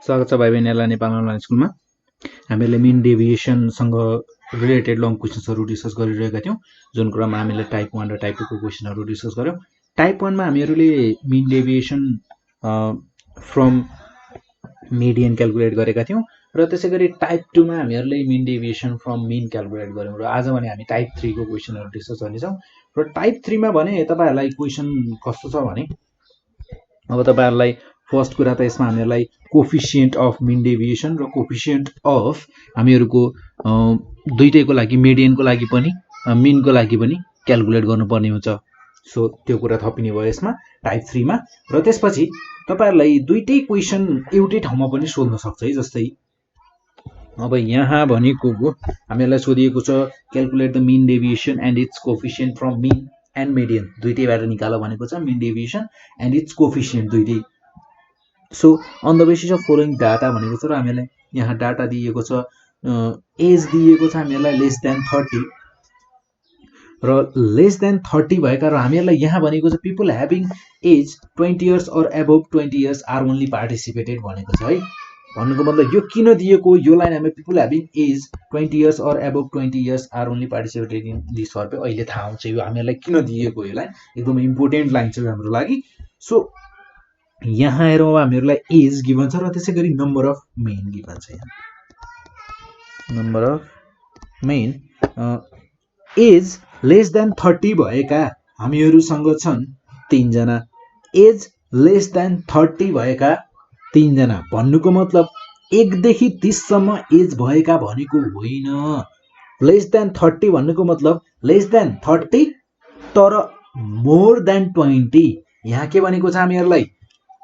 स्वागत छ भाइ बहिनीहरुलाई नेपाल अनलाइन स्कुलमा। हामीले मिन डेभिएसन सँग रिलेटेड लङ क्वेशन्सहरु डिस्कस गरिरहेका थियौं, जुन क्रममा हामीले टाइप 1 र टाइप 2 को क्वेशनहरु डिस्कस गर्यौं। टाइप 1 मा हामीहरुले mean deviation from median calculate गरेका थियौं र त्यसैगरी टाइप 2 मा हामीहरुले mean deviation from mean calculate गर्यौं र आज भने हामी टाइप 3 को क्वेशनहरु डिस्कस गर्नेछौं। र टाइप 3 मा भने तपाईहरुलाई क्वेशन कस्तो छ भने अब तपाईहरुलाई फर्स्ट कुरा त यसमा हामीहरुलाई कोफिसिएन्ट अफ मिन डेभिएसन र कोफिसिएन्ट अफ हामीहरुको दुईटैको लागि मिडियनको लागि पनि मिनको लागि पनि क्याल्कुलेट गर्नुपर्ने हुन्छ। सो त्यो कुरा थपिने भयो यसमा टाइप 3 मा। र त्यसपछि तपाईहरुलाई दुईटै क्वेशन एउटै ठाउँमा पनि सोध्न सक्छ है। जस्तै अब यहाँ भनेको हामीहरुलाई सोधिएको छ calculate the mean deviation and its coefficient from mean and median, दुईटैबाट निकाल भनेको छ mean deviation and its coefficient दुईटै। So on the basis of following data भनेको छ र हामीलाई यहाँ डाटा दिएको छ, एज दिएको छ हामीलाई लेस देन 30 र लेस देन 30 भएका र हामीलाई यहाँ भनेको छ पीपल having as 20 years or above 20 years are only participated भनेको छ है। भन्नुको मतलब यो किन दिएको, यो लाइन हामी पीपल having as 20 years or above 20 years are only participated in this survey अहिले थाहा हुन्छ यो हामीलाई किन दिएको। यो लाइन एकदम इम्पोर्टेन्ट लाइन छ हाम्रो लागि। सो यहाँ हेरौँ अब हामीहरुलाई एज गिभन छ र त्यसैगरी नम्बर अफ मेन गिभन छ। यहाँ number of men age less than 30 भएका हामीहरुसँग छन् 3 जना, एज लेस देन 30 भएका 3 जना। भन्नुको मतलब 1 देखि 30 सम्म एज भएका भनेको होइन। लेस देन 30 भन्नुको मतलब लेस देन 30 तर मोर देन 20। यहाँ के भनेको छ हामीहरुलाई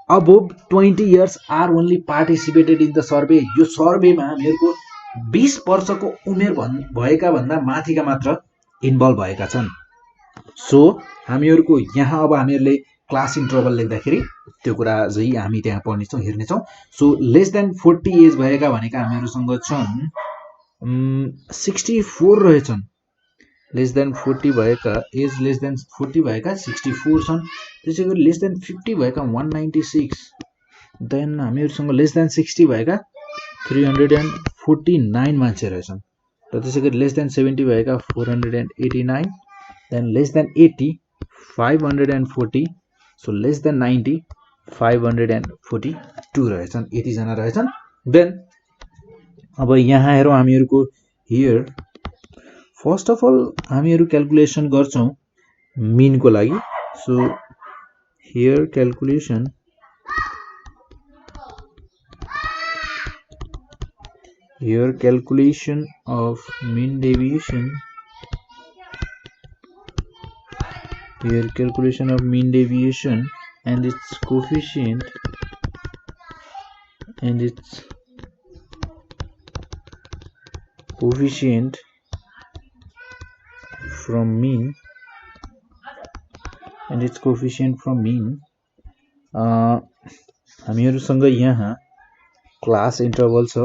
above 20 years are only participated in the survey। यो सर्वेमा हामीहरुको 20 वर्षको उमेर भएका भन्दा माथिका मात्र इन्भल्भ भएका छन्। सो हामीहरुको यहाँ अब हामीहरुले क्लास इन्टरभल लेख्दाखेरि त्यो कुरा चाहिँ हामी त्यहाँ पढ्नेछौं हेर्नेछौं। सो लेस देन 40 एज भएका भनेका हामीहरुसँग छन् 64 रहेछन्। लेस देन 40 भएका एज लेस देन 40 भएका 64 छन्। त्यसैगरी लेस देन 50 भएका 196, देन हामीहरुसँग लेस देन 60 भएका 349 मान्छे रहेछन्। र त्यसैगरी लेस देन 70 भएका 489, than less than 80 540, so less than 90 542 रहेछन्। यति जना रहेछन्। देन अब यहाँ हेरौँ हामीहरुको हियर फर्स्ट अफ अल हामीहरु क्याल्कुलेसन गर्छौं मिन को लागि। So here calculation of mean deviation, here calculation of mean deviation and its coefficient from mean हामीहरुसँग यहाँ क्लास इन्टरभल छ।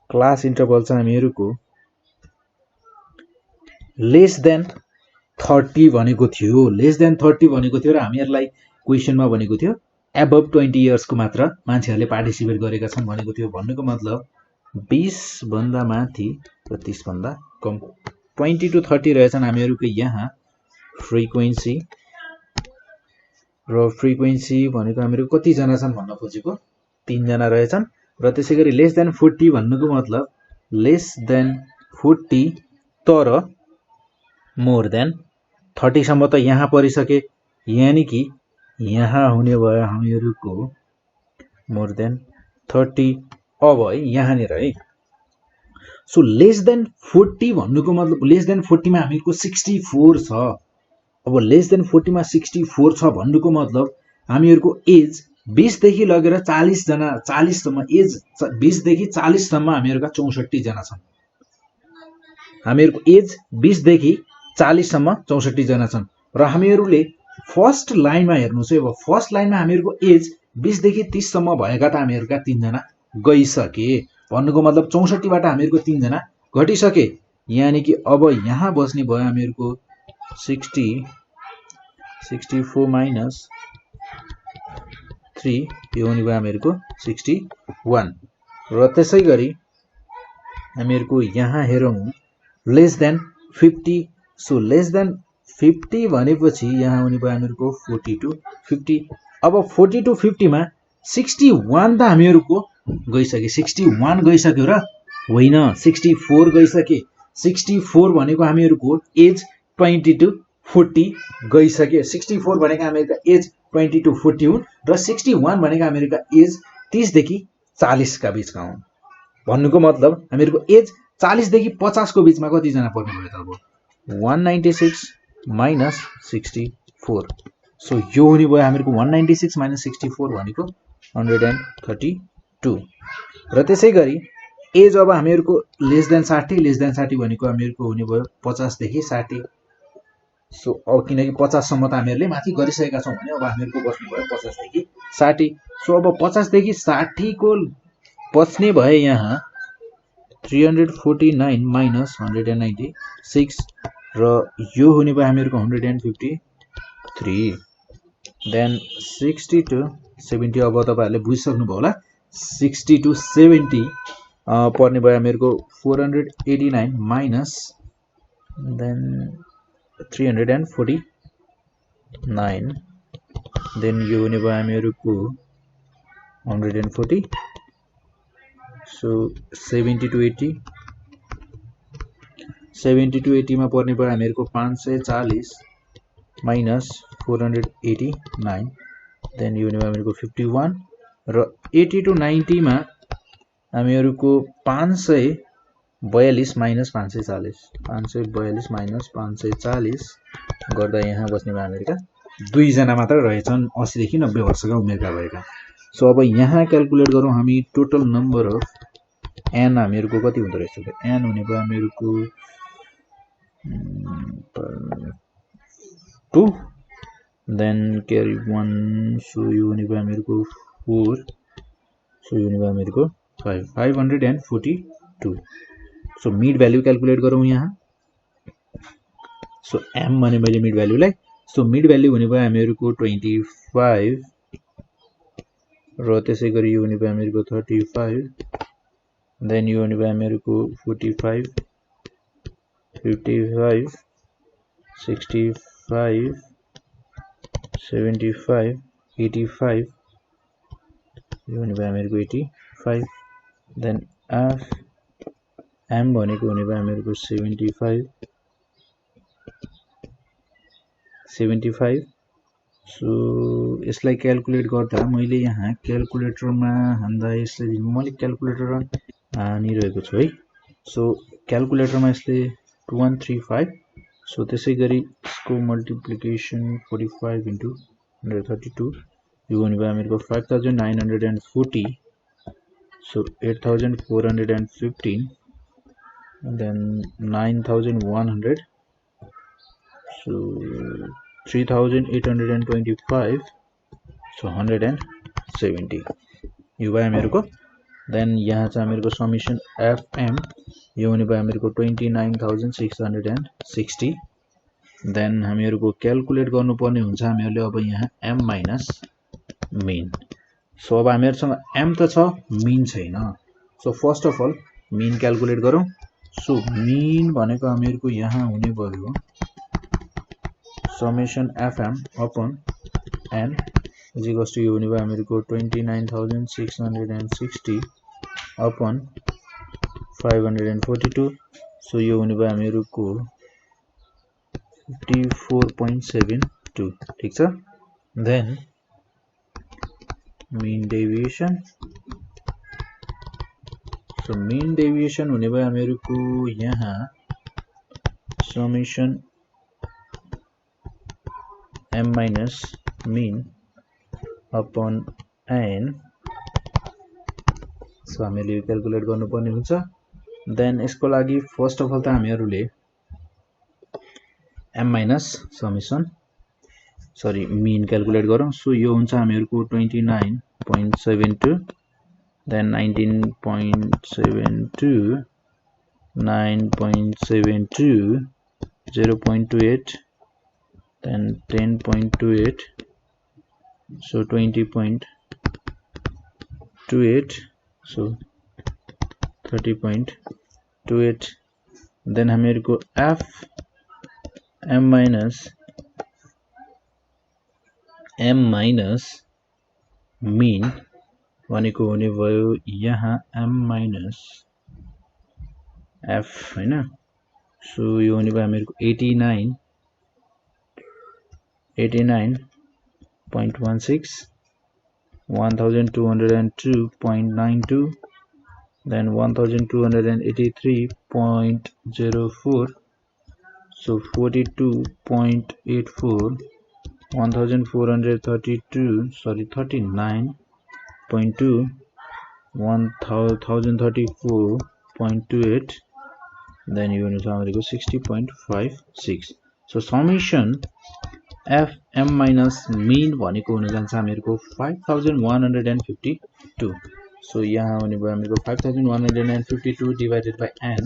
क्लास इन्टरभल छ हामीहरुको लेस देन 30 भनेको थियो। लेस देन 30 भनेको थियो र हामीहरुलाई क्वेशनमा भनेको थियो अबभ 20 इयर्स को मात्र मान्छेहरुले पार्टिसिपेट गरेका छन् भनेको थियो। भन्नुको मतलब 20 भन्दा माथि र 30 भन्दा कम 20 टु 30 रहेछन् हामीहरुको यहाँ फ्रिक्वेन्सी। र फ्रिक्वेन्सी भनेको हामीहरु कति जना छन् भन्न खोजेको 3 जना रहेछन्। र त्यसैगरी लेस देन 40 भन्नुको मतलब लेस देन 40 तर मोर देन 30 सम्म त यहाँ परिसके, यानी कि यहाँ हुने भयो हामीहरुको मोर देन 30 अब है यहाँ नेर है। सो लेस देन 40 भन्नुको मतलब लेस देन 40 मा हामीहरुको 64 छ। अब लेस देन 40 मा 64 छ भन्नुको मतलब हामीहरुको एज 20 देखि लगेर 40 जना 40 सम्म एज 20 देखि 40 सम्म हामीहरुका 64 जना छन्। हामीहरुको एज 20 देखि 40 सम्म 64 जना छन्। र हामीहरुले फर्स्ट लाइनमा हेर्नुस् है। अब फर्स्ट लाइनमा हामीहरुको एज 20 देखि 30 सम्म भएका त हामीहरुका 3 जना गइसके। भन्नुको मतलब 64 बाट हामीहरुको 3 जना घटिसके, यानी कि अब यहाँ बस्ने भयो हामीहरुको 64 64 माइनस 3 यो हुने भयो हामीहरूको 61 र त्यसै गरी हामीहरूको यहाँ हेरौँ lace than 50 so less than 50 भनेपछि यहाँ हुने भयो हामीहरूको 40 to 50 अब 40 to 50 मा 61 त हामीहरूको गइसके 61 गइसक्यो र होइन 64 गइसके 64 भनेको हामीहरूको एज 20 to 40 गइसके 64 भनेको हामीहरूको एज 20 to 40 हुन् र 61 भनेको हामीहरूको एज 30 देखि 40 का बीचका हुन् भन्नुको मतलब हामीहरूको एज 40 देखि 50 को बीचमा कति जना पर्ने भयो त अब 196 माइनस 64 सो यो हुने भयो हामीहरूको 196 माइनस 64 भनेको 132 र त्यसै गरी एज अब हामीहरूको लेस देन 60 भनेको हामीहरूको हुने भयो 50 देखि 60 सो अब किनकि 50 सम्म त हामीहरूले माथि गरिसकेका छौं भने अब हामीहरूको बस्नु भयो 50 देखि 60 सो अब 50 देखि 60 को बच्ने भए यहाँ 349 माइनस 196 र यो हुने भयो हामीहरूको 153 देन 60 to 70 अब तपाईहरुले बुझिसक्नु भयो होला 60 to 70 पर्ने भयो हामीहरूको 489 माइनस देन 349 देन यो हुने भयो हामीहरूको 140 सो 70 to 80 मा पर्ने भयो हामीहरूको 540 माइनस 489 देन यो हुने भयो हामीहरूको 51 र 80 to 90 मा हामीहरूको 542 माइनस 542 माइनस 540 गर्दा यहाँ बस्ने भयो हामीहरूका 2 जना मात्र रहेछन् 80 देखि 90 वर्षका उमेरका भएका सो अब यहाँ क्याल्कुलेट गरौँ हामी टोटल नम्बर अफ n हामीहरूको कति हुँदो रहेछ त n हुने भयो हामीहरूको 2 देन क्यारी 1 सो यो हुने भयो हामीहरूको 4 सो यो हुने भयो हामीहरूको 542 सो मिड भ्यालु क्याल्कुलेट गरौँ यहाँ सो m भने मैले मिड भ्यालुलाई सो मिड भ्यालु हुने भयो हामीहरूको 25 र त्यसै गरी यो हुने भयो हामीहरूको 35 देन यो हुने भयो हामीहरूको 45 55 65 75 85 यो हुने भयो हामीहरूको 85 देन m भनेको हुने भयो हामीहरूको 75 सो यसलाई क्याल्कुलेट गर्दा मैले यहाँ क्याल्कुलेटरमा हान्दा यसले मैले क्याल्कुलेटर हानिरहेको छु है सो क्याल्कुलेटरमा यसले 2135 सो त्यसै गरी यसको मल्टिप्लिकेसन 45 into 132 यो हुने भयो हामीहरूको 5940 सो 8415 then 9100 so 3825 so 170 यो भयो हामीहरूको देन यहाँ चाहिँ हामीहरूको समेसन fm यो हुने भयो हामीहरूको 29660 देन हामीहरूको क्याल्कुलेट गर्नुपर्ने हुन्छ हामीहरूले अब यहाँ m माइनस मिन सो अब हामीहरूसँग m त छ मिन छैन so first of all mean calculate गरौँ सो मिन भनेको हामीहरूको यहाँ हुने भयो summation fm upon n is equals to यो हुने भयो हामीहरूको 29660 अपन 542 सो यो हुने भयो हामीहरूको 54.72 ठीक छ then mean deviation so mean deviation हुने भयो हामीहरूको यहाँ summation m minus mean upon n so हामीले क्याल्कुलेट गर्नुपर्ने हुन्छ देन यसको लागि फर्स्ट अफ अल त हामीहरूले m minus summation sorry mean calculate गरौँ सो यो हुन्छ हामीहरूको 29.72 then 19.72 9.72 0.28 then 10.28, so 20.28, so 30.28, then हामीहरुको f m minus mean भनेको हुने भयो यहाँ m minus f हैन, सो यो हुने भयो हामीहरुको 89.16, 1202.92, then 1283.04, so 42.84, 1432, sorry 39.2, 1034.28, then you will have 60.56. So summation f m minus mean भनेको हुन जान्छ हामीहरुको 5152. So यहाँ हुने भयो हामीहरुको 5152 divided by n,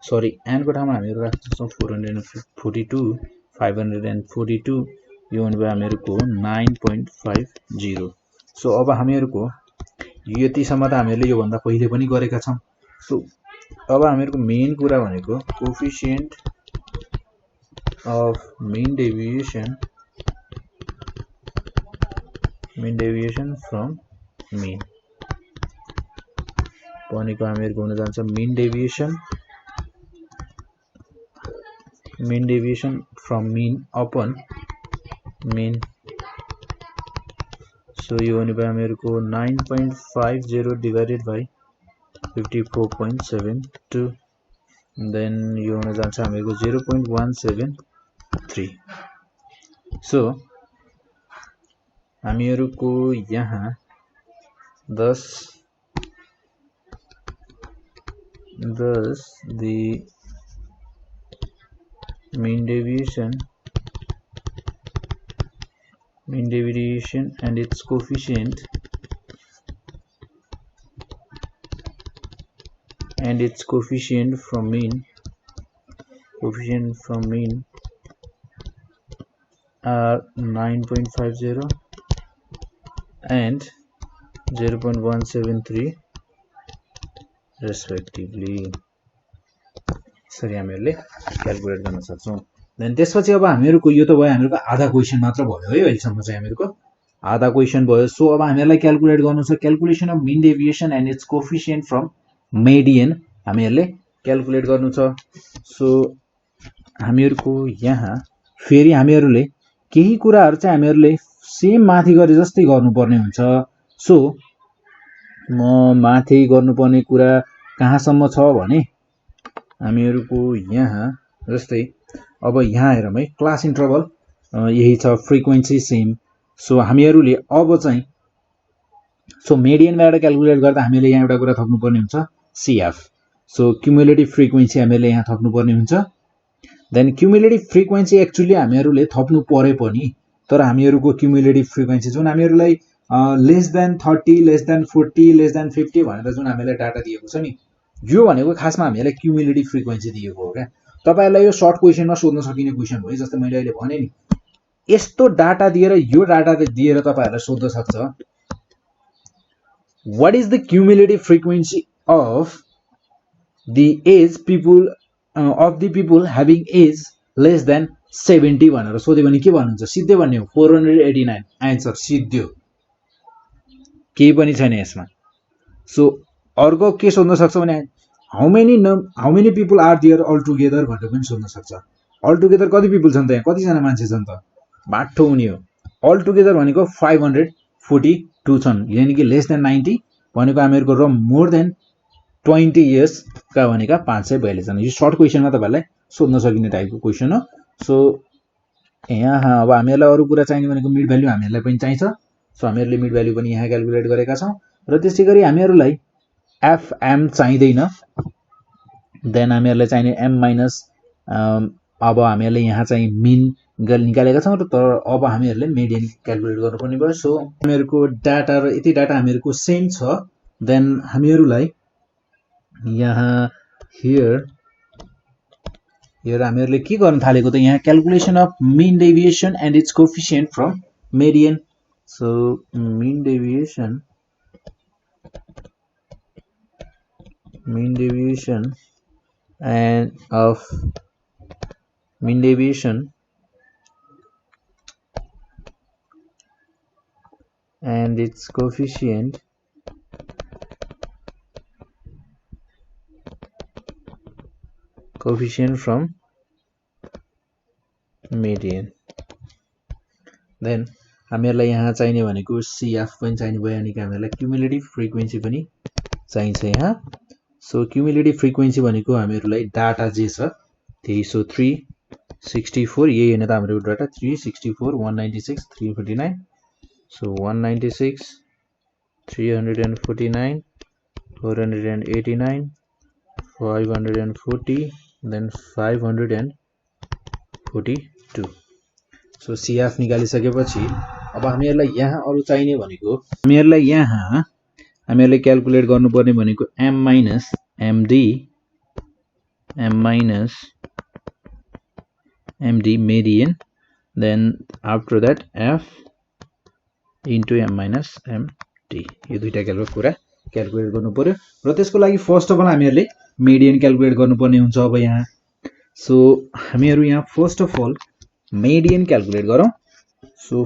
sorry n को ठाउँमा हामीहरु राख्छौं 442, 542, यो हुने भयो हामीहरुको 9.50. सो अब हामीहरुको यतिसम्म त हामीहरुले यो भन्दा पहिले पनि गरेका छौं. सो अब हामीहरुको मेन कुरा भनेको coefficient of mean deviation from mean भनेको हामीहरुको हुन जान्छ mean deviation from mean upon mean. So यो हुने भयो हामीहरुको 9.50 divided by 54.72, then यो हुन जान्छ हामीहरुको 0.173. So हामीहरुको यहाँ 10 the mean deviation and its coefficient from mean are 9.50 and 0.173 respectively. Sorry हामीहरुले calculate गर्न सक्छौं. देन त्यसपछि अब हामीहरुको यो त भयो हामीहरुको आधा क्वेशन मात्र भयो है, अहिलेसम्म चाहिँ हामीहरुको आधा क्वेशन भयो. सो अब हामीहरुलाई क्याल्कुलेट गर्नु छ calculation of mean deviation and its coefficient from median हामीहरुले क्याल्कुलेट गर्नु छ. सो हामीहरुको यहाँ फेरि हामीहरुले केही कुराहरु चाहिँ हामीहरुले सेम माथि गरे जस्तै गर्नुपर्ने हुन्छ. सो म माथि गर्नुपर्ने कुरा कहाँसम्म छ भने हामीहरुको यहाँ जस्तै अब यहाँ हेरौं है, क्लास इन्टरभल यही छ, फ्रिक्वेन्सी सेम. सो हामीहरुले अब चाहिँ सो मेडियनबाट क्याल्कुलेट गर्दा हामीले यहाँ एउटा कुरा थप्नु पर्ने हुन्छ CF. सो क्युमुलेटिभ फ्रिक्वेन्सी हामीले यहाँ थप्नु पर्ने हुन्छ. देन क्युमुलेटिभ फ्रिक्वेन्सी एक्चुअली हामीहरुले थप्नु परे पनि तर हामीहरुको क्युमुलेटिभ फ्रिक्वेन्सी जुन हामीहरुलाई less than 30, less than 40, less than 50 भनेर जुन हामीलाई डाटा दिएको छ नि, यो भनेको खासमा हामीलाई क्युमुलेटिभ फ्रिक्वेन्सी दिएको हो क्या. तपाईहरुलाई यो सर्ट क्वेशनमा सोध्न सकिने क्वेशन हो. जस्तै मैले अहिले भने नि, यस्तो डाटा दिएर यो डाटा दिएर तपाईहरुलाई सोध्न सक्छ what is the cumulative frequency of the age people of the people having age less than 70 भनेर सोध्यो भने के भन्नुहुन्छ? सिधै भन्ने हो 489. आन्सर सिध्यो, केही पनि छैन यसमा. सो अर्को के सोध्न सक्छ भने how many people are there all together भनेर पनि सोध्न सक्छ. अल टुगेदर कति पीपल छन् त, यहाँ कति जना मान्छे छन् त, बाठो हुने हो. अल टुगेदर भनेको 542 छन्, यानी कि लेस देन 90 भनेको हामीहरुको र मोर देन 20 इयर्स का भनेका 542 छन्. यो सर्ट क्वेशनमा तपाईहरुलाई सोध्न सकिने टाइपको क्वेशन हो. सो यहाँ अब हामीहरुलाई अरु कुरा चाहिने भनेको मिड भ्यालु हामीहरुलाई पनि चाहिन्छ. सो हामीहरुले मिड भ्यालु पनि यहाँ क्याल्कुलेट गरेका छौं. र त्यसैगरी हामीहरुलाई FM चाहिदैन. देन हामीहरुलाई चाहिने M माइनस अब हामीहरुले यहाँ चाहिँ मिन निकालेका छौं, तर अब हामीहरुले मेडियन क्याल्कुलेट गर्नुपर्ने भयो. सो हामीहरुको डाटा र यति डाटा हामीहरुको सेम छ. देन हामीहरुलाई यहाँ हियर हियर हामीहरुले के गर्न थालेको त यहाँ calculation of mean deviation and its coefficient from median so mean deviation and of mean deviation and its coefficient from median. Then हामीहरुलाई यहाँ चाहिने भनेको CF पनि चाहिने भयो अनि हामीहरुलाई क्युमुलेटिभ फ्रिक्वेन्सी पनि चाहिन्छ यहाँ. सो क्युमुलेटिभ फ्रिक्वेन्सी भनेको हामीहरुलाई डाटा जे छ त्यही. सो 364 यही हैन त हाम्रो data 364 196 349. So 196 349 489 540 then 542. So CF निकालिसकेपछि अब हामीहरुलाई यहाँ अरु चाहिने भनेको हामीहरुलाई क्याल्कुलेट गर्नुपर्ने भनेको m MD median, then after that f into m minus MD. यो दुईटा कुरा क्याल्कुलेट गर्नु पर्यो र त्यसको लागि फर्स्ट अफ अल हामीहरुले मेडियन क्याल्कुलेट गर्नुपर्ने हुन्छ अब यहाँ. सो हामीहरु यहाँ first of all median calculate गरौँ. So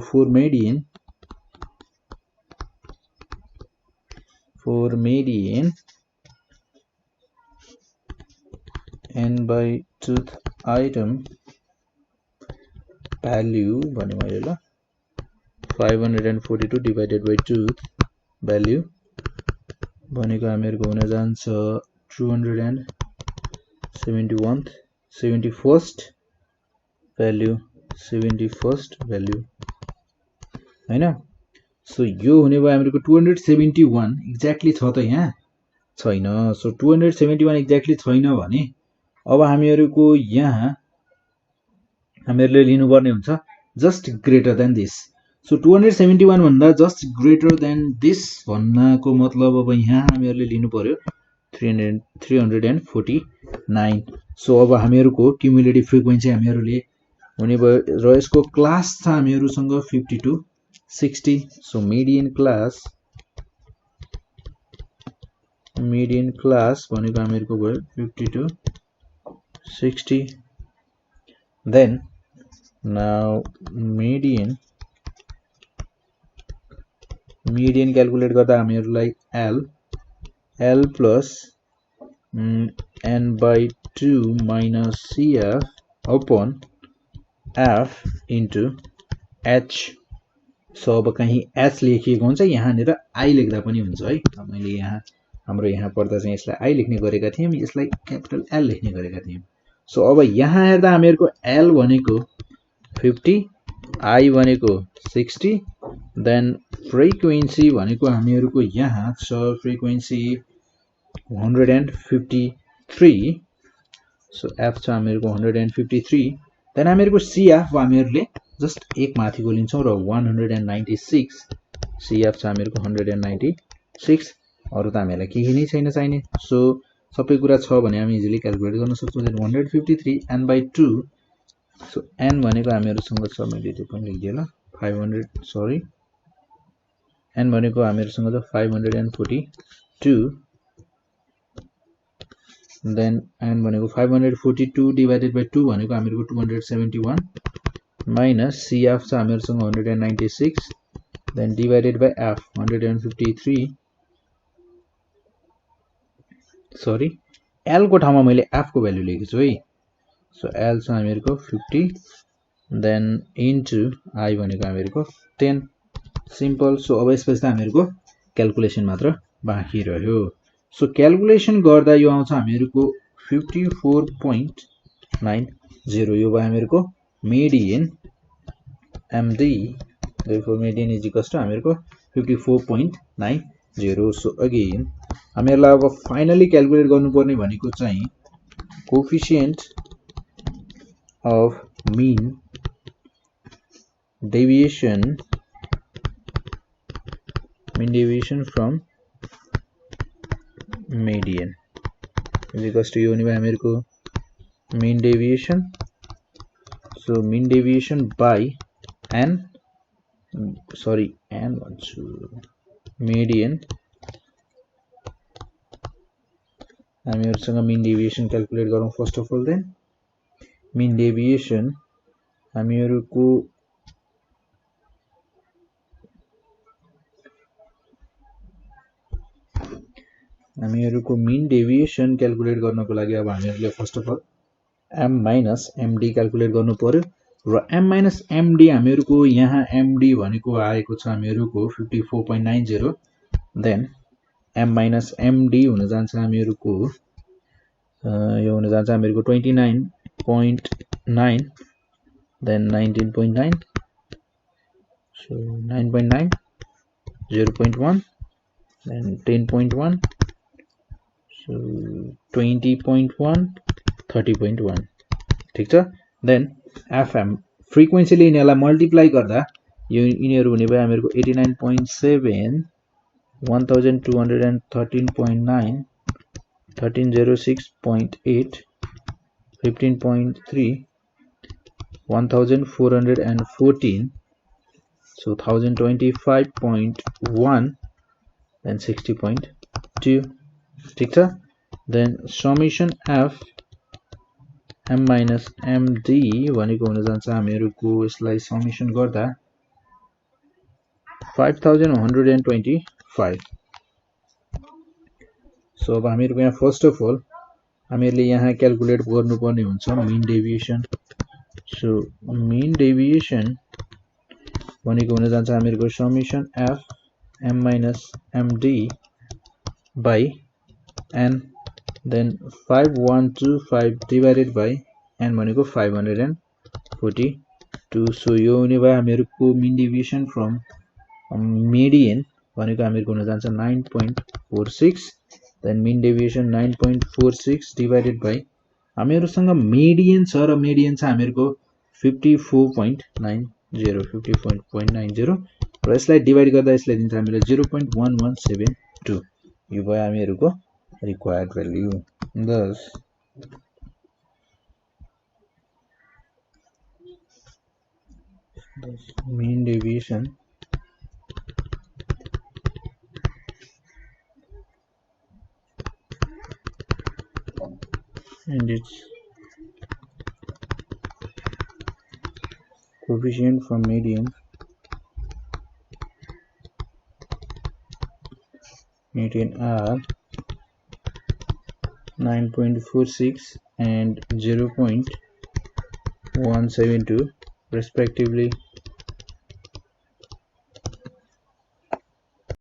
for median n by tooth item value भने मैले ल 542 divided by tooth value भनेको हामीहरुको हुन जान्छ 271st value हैन. सो यो हुने भयो हामीहरुको 271 एक्ज्याक्टली छ त यहाँ छैन. सो 271 एक्ज्याक्टली छैन भने अब हामीहरुको यहाँ हामीहरुले लिनुपर्ने हुन्छ just greater than this. So 271 भन्दा जस्ट ग्रेटर देन दिस भन्नको मतलब अब यहाँ हामीहरुले लिनु पर्यो 349. सो अब हामीहरुको क्युमुलेटिभ फ्रिक्वेन्सी हामीहरुले हुने भयो र यसको क्लास छ हामीहरुसँग 52 60. सो median class भनेको हामीहरुको भयो 52 60. then now median क्याल्कुलेट गर्दा हामीहरुलाई L plus n by 2 minus CF upon F into H. So अब कहीं H लेखिएको हुन्छ यहाँनिर I लेख्दा पनि हुन्छ है. मैले यहाँ हाम्रो यहाँ पढ्दा चाहिँ यसलाई I लेख्ने गरेका थियौं, यसलाई क्यापिटल L लेख्ने गरेका थियौं. सो अब यहाँ हेर्दा हामीहरुको L भनेको 50 I भनेको 60 देन फ्रिक्वेन्सी भनेको हामीहरुको यहाँ छ फ्रिक्वेन्सी 153. सो F छ हामीहरुको 153. देन हामीहरुको CF हामीहरुले जस्ट एक माथिको लिन्छौं र 196. CF छ हामीहरुको 196. अरु त हामीहरुलाई केही नै छैन चाहिने. सो सबै कुरा छ भने हामी इजिली क्याल्कुलेट गर्न सक्छौं. Then 153 n by 2. So n भनेको हामीहरुसँग छ मैले त्यो पनि लेख्दिए ल 500 सरी n भनेको हामीहरुसँग छ 542. देन n भनेको 542 divided by 2 भनेको हामीहरुको 271 minus CF छ हामीहरुसँग 196 then divided by F 153. Sorry L को ठाउँमा मैले F को भ्यालु लेखेको छु है. सो L छ हामीहरुको 50 then into I भनेको हामीहरुको 10. सिम्पल. सो अब यसपछि त हामीहरुको क्याल्कुलेसन मात्र बाँकी रह्यो. सो क्याल्कुलेसन गर्दा यो आउँछ हामीहरुको 54.90. यो भयो हामीहरुको median MD. therefore median is equals to हामीहरुको 54.90. सो अगेन हामीहरुलाई अब फाइनली क्याल्कुलेट गर्नुपर्ने भनेको चाहिँ coefficient of mean deviation from median is equals to यो हुने भयो हामीहरुको mean deviation. So mean deviation by n, sorry, n median. हामीहरुसँग mean deviation क्याल्कुलेट गरौँ first of all. Then mean deviation हामीहरुको mean deviation क्याल्कुलेट गर्नको लागि अब हामीहरुले first of all m minus md क्याल्कुलेट गर्नु पर्यो र m minus md हामीहरुको यहाँ md भनेको आएको छ हामीहरुको 54.90. देन m minus md हुन जान्छ हामीहरुको यो हुन जान्छ हामीहरुको 29.9. देन 19.9. so 9.9, 0.1, then 10.1, so 20.1, 30.1. ठीक छ. देन fm फ्रिक्वेन्सीले यिनीहरुलाई मल्टिप्लाई गर्दा यो यिनीहरु हुने भयो हामीहरुको 89.7, 1213.9, 1306.8, 15.3, 1414, so 1025.1, then 60.2. ठीक छ. then summation f m minus md भनेको हुन जान्छ हामीहरुको यसलाई समेसन गर्दा 5125. सो अब हामीहरुको यहाँ फर्स्ट अफ अल हामीहरुले यहाँ क्याल्कुलेट गर्नुपर्ने हुन्छ mean deviation. So mean deviation भनेको हुन जान्छ हामीहरुको summation f m minus md by n, then 5125 divided by n भनेको 542. सो यो हुने भयो हामीहरुको mean deviation from median भनेको हामीहरुको हुन जान्छ 9.46. then mean deviation 9.46 divided by हामीहरुसँग median छ र median छ हामीहरुको 54.90 र यसलाई डिवाइड गर्दा यसले दिन्छ हामीलाई 0.1172. यो भयो हामीहरुको required value. Thus mean deviation and its coefficient from median are 9.46 and 0.172 respectively.